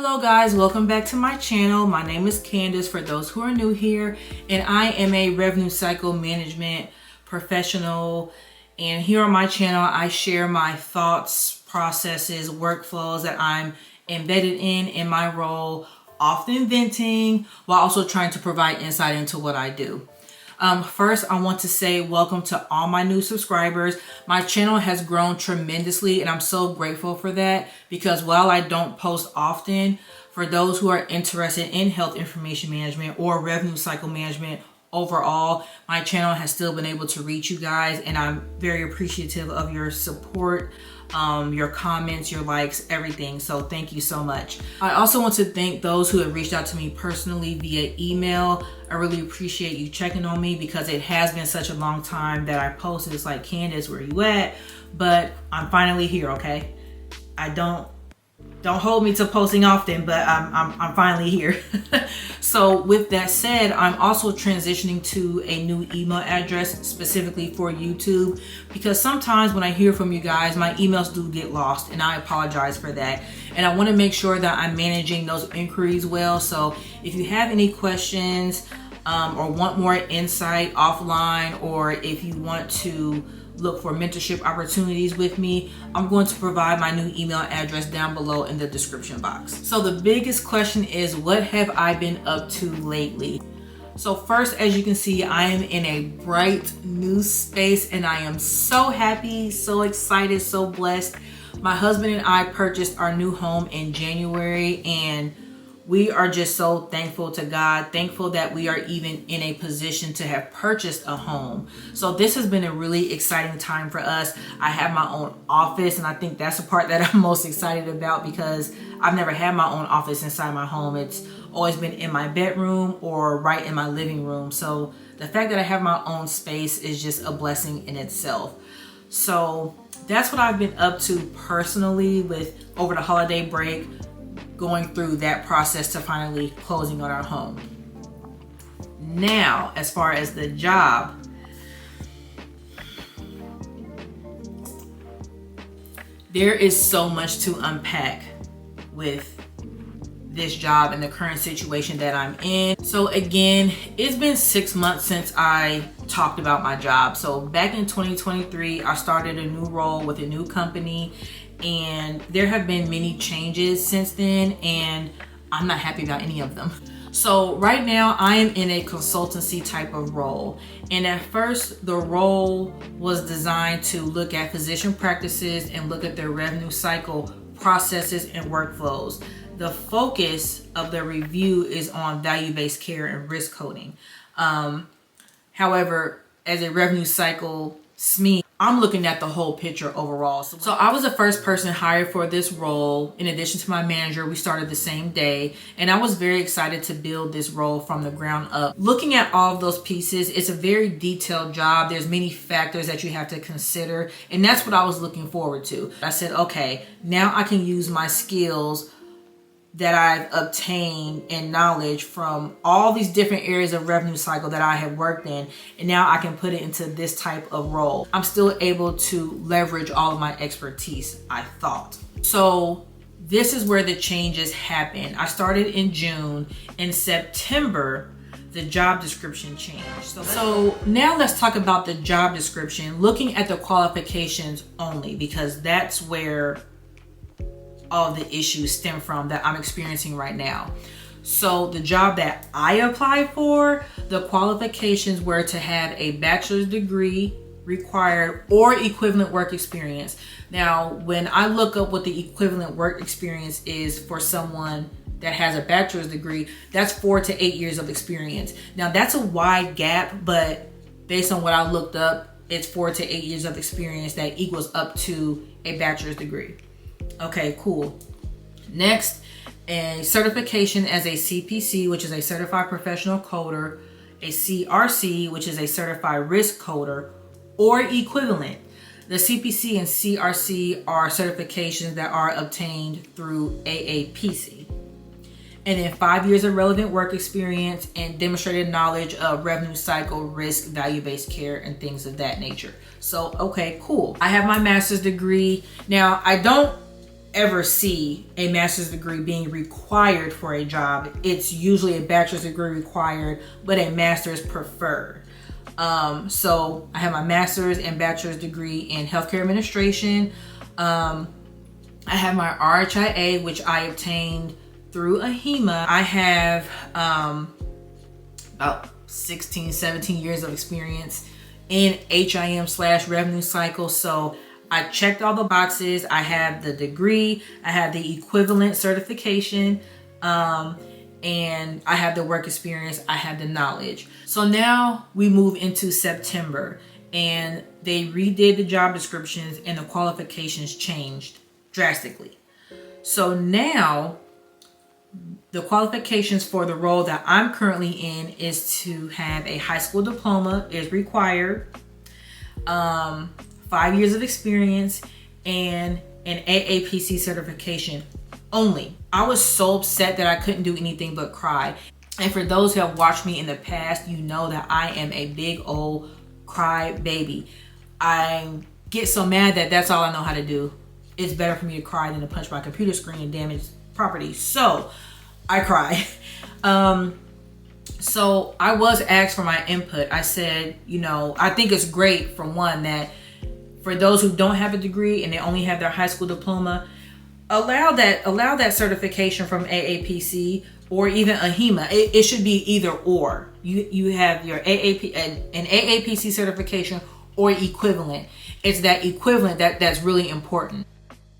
Hello guys, welcome back to my channel. My name is Candace for those who are new here, and I am a revenue cycle management professional. And here on my channel, I share my thoughts, processes, workflows that I'm embedded in my role, often venting while also trying to provide insight into what I do. First, I want to say welcome to all my new subscribers. My channel has grown tremendously and I'm so grateful for that, because while I don't post often, for those who are interested in health information management or revenue cycle management overall, my channel has still been able to reach you guys, and I'm very appreciative of your support, your comments, your likes, everything. So thank you so much. I also want to thank those who have reached out to me personally via email. I really appreciate you checking on me, because it has been such a long time that I posted. It's like, Candace, where you at? But I'm finally here, okay? I don't hold me to posting often, but I'm finally here. So with that said, I'm also transitioning to a new email address specifically for YouTube, because sometimes when I hear from you guys, my emails do get lost, and I apologize for that. And I want to make sure that I'm managing those inquiries well. So if you have any questions or want more insight offline, or if you want to look for mentorship opportunities with me, I'm going to provide my new email address down below in the description box. So the biggest question is, what have I been up to lately? So first, as you can see, I am in a bright new space, and I am so happy, so excited, so blessed. My husband and I purchased our new home in January, and we are just so thankful to God, thankful that we are even in a position to have purchased a home. So this has been a really exciting time for us. I have my own office, and I think that's the part that I'm most excited about, because I've never had my own office inside my home. It's always been in my bedroom or right in my living room. So the fact that I have my own space is just a blessing in itself. So that's what I've been up to personally with over the holiday break, going through that process to finally closing on our home. Now, as far as the job, there is so much to unpack with this job and the current situation that I'm in. So again, it's been 6 months since I talked about my job. So back in 2023, I started a new role with a new company, and there have been many changes since then, and I'm not happy about any of them. So right now I am in a consultancy type of role, and at first the role was designed to look at physician practices and look at their revenue cycle processes and workflows. The focus of the review is on value-based care and risk coding. However, as a revenue cycle SME, I'm looking at the whole picture overall. So I was the first person hired for this role. In addition to my manager, we started the same day, and I was very excited to build this role from the ground up. Looking at all of those pieces, it's a very detailed job. There's many factors that you have to consider, and that's what I was looking forward to. I said, okay, now I can use my skills that I've obtained and knowledge from all these different areas of revenue cycle that I have worked in, and now I can put it into this type of role. I'm still able to leverage all of my expertise, I thought. So this is where the changes happen. I started in June. In September, the job description changed. So now let's talk about the job description, looking at the qualifications only, because that's where all the issues stem from that I'm experiencing right now. So the job that I applied for, the qualifications were to have a bachelor's degree required or equivalent work experience. Now, when I look up what the equivalent work experience is for someone that has a bachelor's degree, that's 4 to 8 years of experience. Now that's a wide gap, but based on what I looked up, it's 4 to 8 years of experience that equals up to a bachelor's degree. Okay, cool. Next, a certification as a CPC, which is a certified professional coder, a CRC, which is a certified risk coder, or equivalent. The CPC and CRC are certifications that are obtained through AAPC. And then 5 years of relevant work experience and demonstrated knowledge of revenue cycle, risk, value-based care, and things of that nature. So, okay, cool. I have my master's degree. Now, I don't ever see a master's degree being required for a job. It's usually a bachelor's degree required, but a master's preferred. So I have my master's and bachelor's degree in healthcare administration. I have my RHIA, which I obtained through AHIMA. I have about 16, 17 years of experience in HIM/revenue cycle. So I checked all the boxes. I have the degree, I have the equivalent certification, and I have the work experience, I have the knowledge. So now we move into September, and they redid the job descriptions and the qualifications changed drastically. So now the qualifications for the role that I'm currently in is to have a high school diploma is required, 5 years of experience, and an AAPC certification only. I was so upset that I couldn't do anything but cry. And for those who have watched me in the past, you know that I am a big old cry baby. I get so mad that that's all I know how to do. It's better for me to cry than to punch my computer screen and damage property. So I cry. So I was asked for my input. I said, I think it's great, for one, that for those who don't have a degree and they only have their high school diploma, allow that certification from AAPC or even AHIMA. It should be either or. You have your an AAPC certification or equivalent. It's that equivalent that's really important.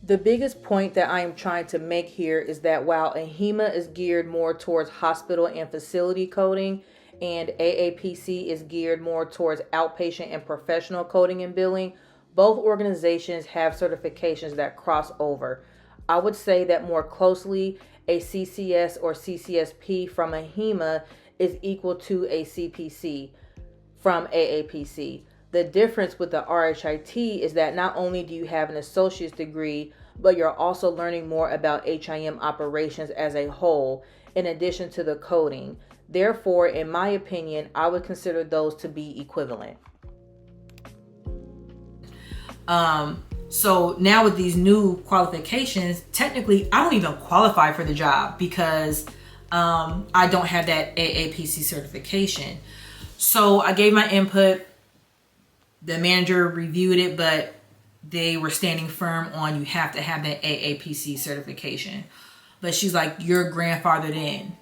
The biggest point that I am trying to make here is that while AHIMA is geared more towards hospital and facility coding, and AAPC is geared more towards outpatient and professional coding and billing, both organizations have certifications that cross over. I would say that more closely, a CCS or CCSP from AHIMA is equal to a CPC from AAPC. The difference with the RHIT is that not only do you have an associate's degree, but you're also learning more about HIM operations as a whole, in addition to the coding. Therefore, in my opinion, I would consider those to be equivalent. So now with these new qualifications, technically I don't even qualify for the job because I don't have that AAPC certification. So I gave my input. The manager reviewed it, but they were standing firm on you have to have that AAPC certification. But she's like, you're grandfathered in.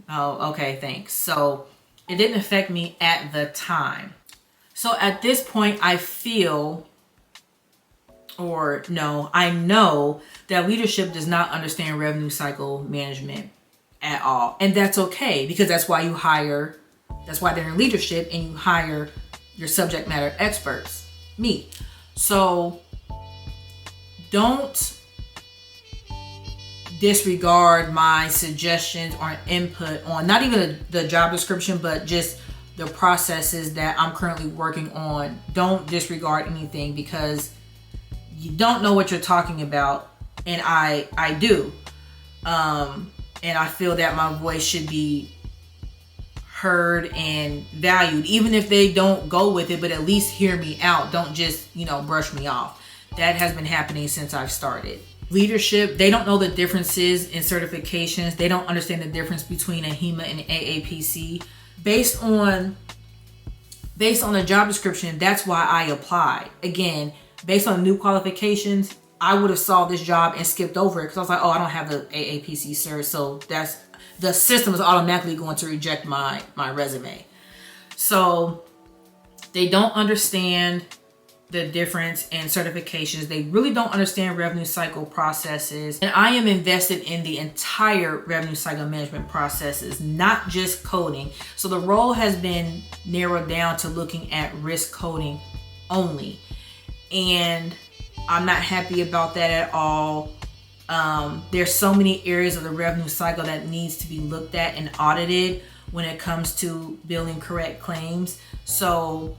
Oh, okay, thanks. So it didn't affect me at the time. So at this point, I know that leadership does not understand revenue cycle management at all. And that's okay, because that's why they're in leadership, and you hire your subject matter experts, me. So don't disregard my suggestions or input on not even the job description, but just the processes that I'm currently working on. Don't disregard anything, because you don't know what you're talking about, and I do. And I feel that my voice should be heard and valued, even if they don't go with it, but at least hear me out. Don't just, brush me off. That has been happening since I've started. Leadership, they don't know the differences in certifications. They don't understand the difference between AHIMA and AAPC. Based on the job description, that's why I applied. Again, based on new qualifications, I would have saw this job and skipped over it because I was like, oh, I don't have the AAPC cert, so the system is automatically going to reject my resume. So they don't understand the difference in certifications. They really don't understand revenue cycle processes. And I am invested in the entire revenue cycle management processes, not just coding. So the role has been narrowed down to looking at risk coding only. And I'm not happy about that at all. There's so many areas of the revenue cycle that needs to be looked at and audited when it comes to billing correct claims. So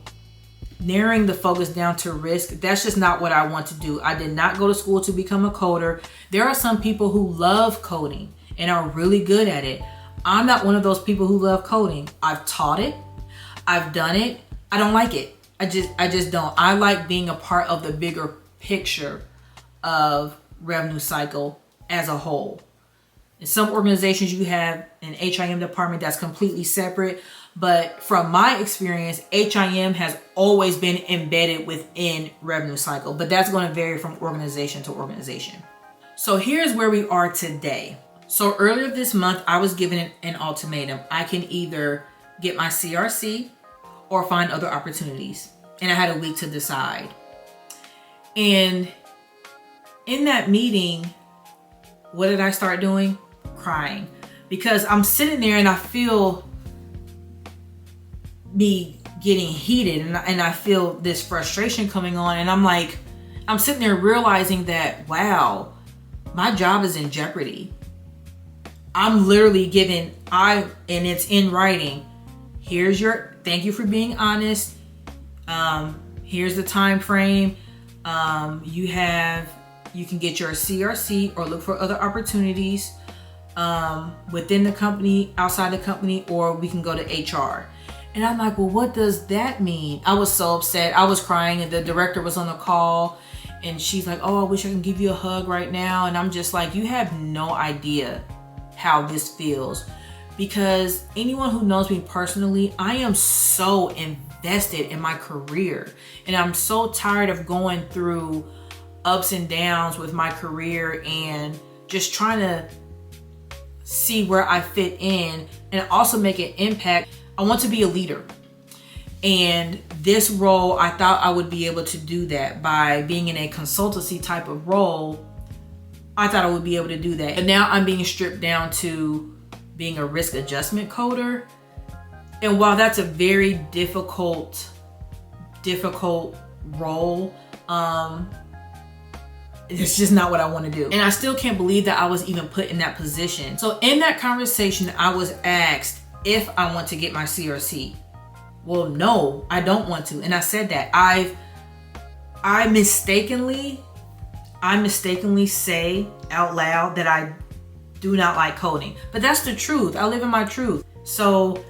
narrowing the focus down to risk, that's just not what I want to do. I did not go to school to become a coder. There are some people who love coding and are really good at it. I'm not one of those people who love coding. I've taught it. I've done it. I don't like it. I just don't. I like being a part of the bigger picture of revenue cycle as a whole. In some organizations, you have an HIM department that's completely separate. But from my experience, HIM has always been embedded within revenue cycle. But that's going to vary from organization to organization. So here's where we are today. So earlier this month, I was given an ultimatum. I can either get my CRC or find other opportunities. And I had a week to decide. And in that meeting, what did I start doing? Crying. Because I'm sitting there and I feel me getting heated and I feel this frustration coming on. And I'm like, I'm sitting there realizing that, wow, my job is in jeopardy. I'm literally given, and it's in writing. Thank you for being honest. Here's the time frame. You can get your CRC or look for other opportunities within the company, outside the company, or we can go to HR. And I'm like, well, what does that mean? I was so upset. I was crying, and the director was on the call, and she's like, oh, I wish I can give you a hug right now. And I'm just like, you have no idea how this feels. Because anyone who knows me personally, I am so invested in my career. And I'm so tired of going through ups and downs with my career and just trying to see where I fit in and also make an impact. I want to be a leader. And this role, I thought I would be able to do that by being in a consultancy type of role. I thought I would be able to do that. And now I'm being stripped down to being a risk adjustment coder. And while that's a very difficult role, it's just not what I want to do. And I still can't believe that I was even put in that position. So in that conversation, I was asked if I want to get my CRC. Well, no, I don't want to. And I said that. I mistakenly say out loud that I do not like coding. But that's the truth. I live in my truth. So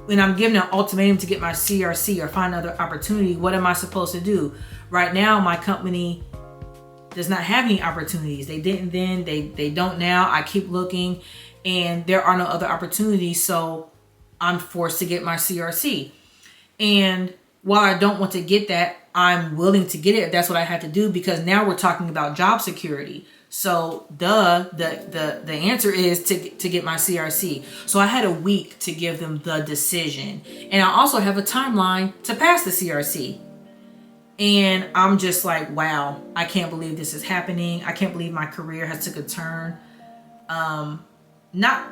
when I'm given an ultimatum to get my CRC or find another opportunity, what am I supposed to do? Right now, my company does not have any opportunities. They didn't then, they don't now. I keep looking and there are no other opportunities. So I'm forced to get my CRC. And while I don't want to get that, I'm willing to get it if that's what I have to do, because now we're talking about job security. So the answer is to get my CRC. So I had a week to give them the decision. And I also have a timeline to pass the CRC. And I'm just like, wow, I can't believe this is happening. I can't believe my career has took a turn. Not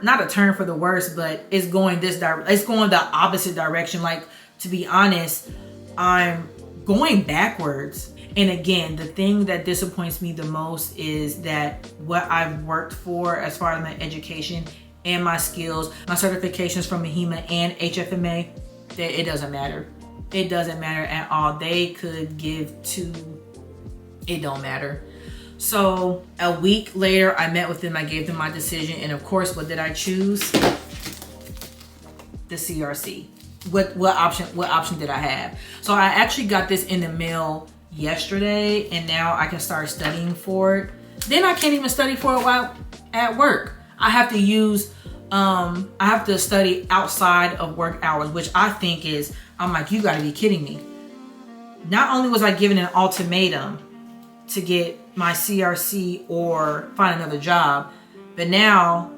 a turn for the worse, but it's going it's going the opposite direction. Like, to be honest, I'm going backwards. And again, the thing that disappoints me the most is that what I've worked for as far as my education and my skills, my certifications from MHIMA and HFMA, that it doesn't matter. It doesn't matter at all. They could give two, it don't matter. So a week later, I met with them, I gave them my decision. And of course, what did I choose? The CRC. What option did I have? So I actually got this in the mail yesterday, and now I can start studying for it. Then I can't even study for it while at work. I have to use, I have to study outside of work hours, which I think is, I'm like, you gotta be kidding me. Not only was I given an ultimatum to get my CRC or find another job, but now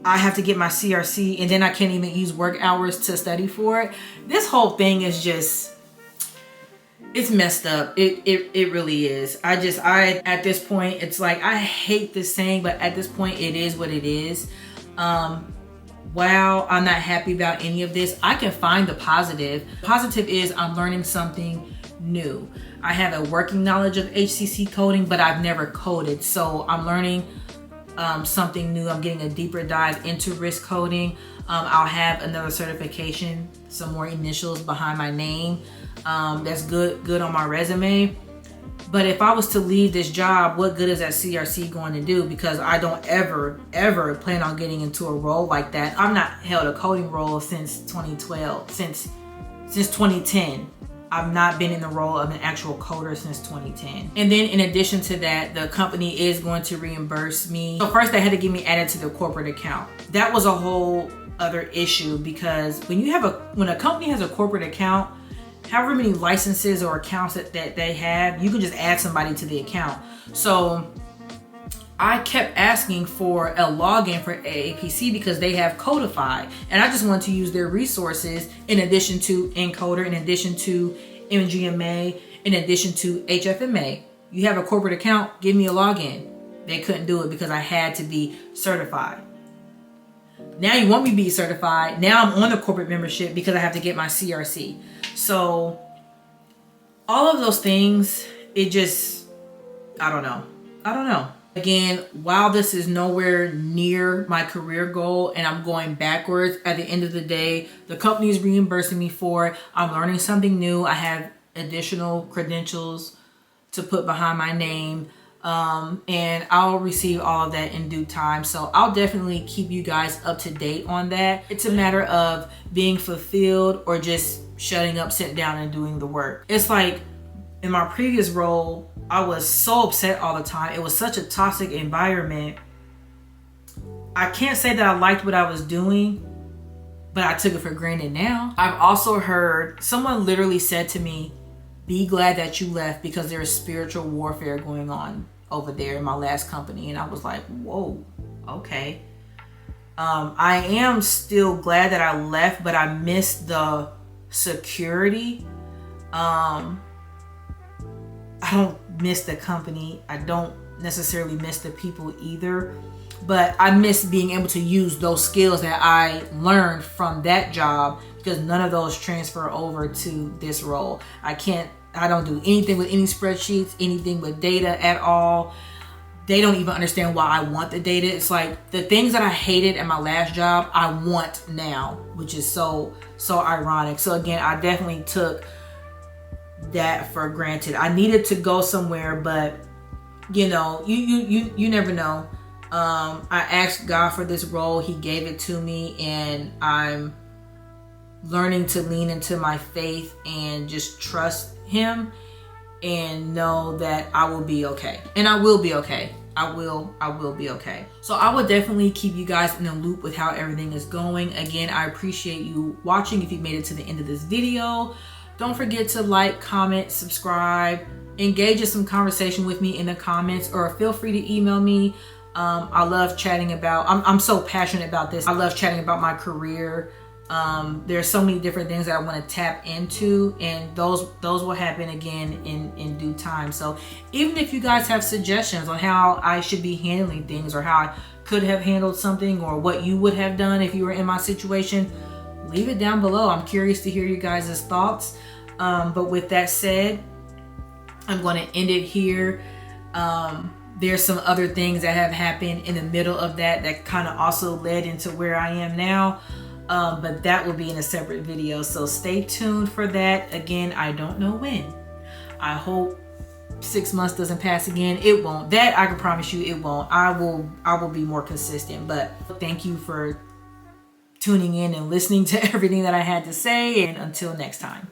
I have to get my CRC and then I can't even use work hours to study for it. This whole thing is just, it's messed up. It really is. I at this point, it's like, I hate this saying, but at this point it is what it is. While I'm not happy about any of this, I can find the positive. Positive is I'm learning something new. I have a working knowledge of HCC coding, but I've never coded. So I'm learning something new. I'm getting a deeper dive into risk coding. I'll have another certification, some more initials behind my name. That's good on my resume. But if I was to leave this job, what good is that CRC going to do? Because I don't ever plan on getting into a role like that. I've not held a coding role since 2012, since 2010. I've not been in the role of an actual coder since 2010. And then in addition to that, the company is going to reimburse me. So first they had to get me added to the corporate account. That was a whole other issue, because when a company has a corporate account, however many licenses or accounts that they have, you can just add somebody to the account. So I kept asking for a login for AAPC because they have Codify, and I just wanted to use their resources in addition to Encoder, in addition to MGMA, in addition to HFMA. You have a corporate account, give me a login. They couldn't do it because I had to be certified. Now you want me to be certified. Now I'm on the corporate membership because I have to get my CRC. So all of those things, it just, I don't know. Again, while this is nowhere near my career goal and I'm going backwards, at the end of the day, the company is reimbursing me for it. I'm learning something new. I have additional credentials to put behind my name. And I'll receive all of that in due time. So I'll definitely keep you guys up to date on that. It's a matter of being fulfilled or just shutting up, sitting down and doing the work. It's like in my previous role, I was so upset all the time. It was such a toxic environment. I can't say that I liked what I was doing, but I took it for granted now. I've also heard someone literally said to me, be glad that you left because there's spiritual warfare going on over there in my last company. And I was like, whoa, okay. I am still glad that I left, but I missed the security. I don't miss the company. I don't necessarily miss the people either, but I miss being able to use those skills that I learned from that job, because none of those transfer over to this role. I don't do anything with any spreadsheets, anything with data at all. They don't even understand why I want the data. It's like the things that I hated at my last job, I want now, which is so ironic. So again, I definitely took that for granted. I needed to go somewhere, but you know, you never know. I asked God for this role. He gave it to me, and I'm learning to lean into my faith and just trust Him and know that I will be okay. And I will be okay. I will be okay. So I will definitely keep you guys in the loop with how everything is going. Again, I appreciate you watching. If you made it to the end of this video, don't forget to like, comment, subscribe, engage in some conversation with me in the comments, or feel free to email me. I love chatting about, I'm so passionate about this. I love chatting about my career. There's so many different things that I want to tap into, and those will happen again in due time. So even if you guys have suggestions on how I should be handling things, or how I could have handled something, or what you would have done if you were in my situation, leave it down below. I'm curious to hear you guys' thoughts. But with that said, I'm going to end it here. There's some other things that have happened in the middle of that kind of also led into where I am now. But that will be in a separate video. So stay tuned for that. Again, I don't know when. I hope 6 months doesn't pass again. It won't. That I can promise you it won't. I will be more consistent. But thank you for tuning in and listening to everything that I had to say. And until next time.